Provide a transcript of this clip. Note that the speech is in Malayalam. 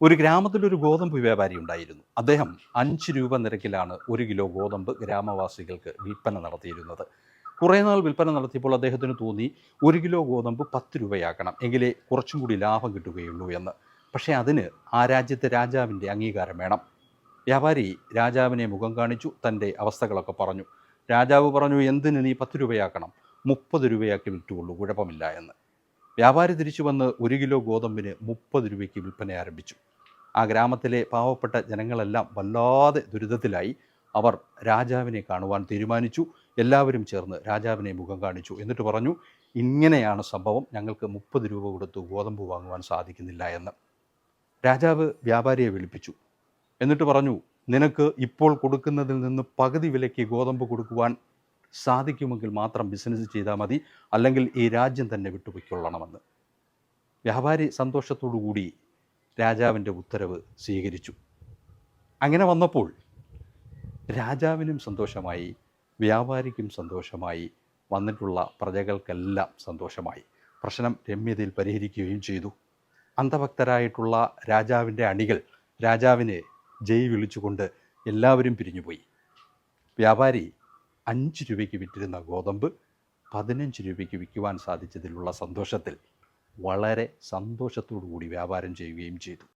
ഒരു ഗ്രാമത്തിലൊരു ഗോതമ്പ് വ്യാപാരി ഉണ്ടായിരുന്നു. അദ്ദേഹം 5 രൂപ നിരക്കിലാണ് 1 കിലോ ഗോതമ്പ് ഗ്രാമവാസികൾക്ക് വിൽപ്പന നടത്തിയിരുന്നത്. കുറേ നാൾ വിൽപ്പന നടത്തിയപ്പോൾ അദ്ദേഹത്തിന് തോന്നി 1 കിലോ ഗോതമ്പ് 10 രൂപയാക്കണം, എങ്കിലേ കുറച്ചും കൂടി ലാഭം കിട്ടുകയുള്ളൂ എന്ന്. പക്ഷേ അതിന് ആ രാജ്യത്തെ രാജാവിൻ്റെ അംഗീകാരം വേണം. വ്യാപാരി രാജാവിനെ മുഖം കാണിച്ചു, തൻ്റെ അവസ്ഥകളൊക്കെ പറഞ്ഞു. രാജാവ് പറഞ്ഞു, എന്തിന് നീ 10 രൂപയാക്കണം, 30 രൂപയാക്കി വിറ്റുകൊള്ളൂ, കുഴപ്പമില്ല എന്ന്. വ്യാപാരി തിരിച്ചു വന്ന് 1 കിലോ ഗോതമ്പിന് 30 രൂപയ്ക്ക് വിൽപ്പന ആരംഭിച്ചു. ആ ഗ്രാമത്തിലെ പാവപ്പെട്ട ജനങ്ങളെല്ലാം വല്ലാതെ ദുരിതത്തിലായി. അവർ രാജാവിനെ കാണുവാൻ തീരുമാനിച്ചു. എല്ലാവരും ചേർന്ന് രാജാവിനെ മുഖം കാണിച്ചു. എന്നിട്ട് പറഞ്ഞു, ഇങ്ങനെയാണ് സംഭവം, ഞങ്ങൾക്ക് 30 രൂപ കൊടുത്ത് ഗോതമ്പ് വാങ്ങുവാൻ സാധിക്കുന്നില്ല എന്ന്. രാജാവ് വ്യാപാരിയെ വിളിപ്പിച്ചു. എന്നിട്ട് പറഞ്ഞു, നിനക്ക് ഇപ്പോൾ കൊടുക്കുന്നതിൽ നിന്ന് പകുതി വിലയ്ക്ക് ഗോതമ്പ് കൊടുക്കുവാൻ സാധിക്കുമെങ്കിൽ മാത്രം ബിസിനസ് ചെയ്താൽ മതി, അല്ലെങ്കിൽ ഈ രാജ്യം തന്നെ വിട്ടുപോയിക്കൊള്ളണമെന്ന്. വ്യാപാരി സന്തോഷത്തോടു കൂടി രാജാവിൻ്റെ ഉത്തരവ് സ്വീകരിച്ചു. അങ്ങനെ വന്നപ്പോൾ രാജാവിനും സന്തോഷമായി, വ്യാപാരിക്കും സന്തോഷമായി, വന്നിട്ടുള്ള പ്രജകൾക്കെല്ലാം സന്തോഷമായി. പ്രശ്നം രമ്യതയിൽ പരിഹരിക്കുകയും ചെയ്തു. അന്ധഭക്തരായിട്ടുള്ള രാജാവിൻ്റെ അണികൾ രാജാവിനെ ജയ് വിളിച്ചുകൊണ്ട് എല്ലാവരും പിരിഞ്ഞുപോയി. വ്യാപാരി 5 രൂപയ്ക്ക് വിറ്റിരുന്ന ഗോതമ്പ് 15 രൂപയ്ക്ക് വിൽക്കുവാൻ സാധിച്ചതിലുള്ള സന്തോഷത്തിൽ വളരെ സന്തോഷത്തോടു കൂടി വ്യാപാരം ചെയ്യുകയും ചെയ്തു.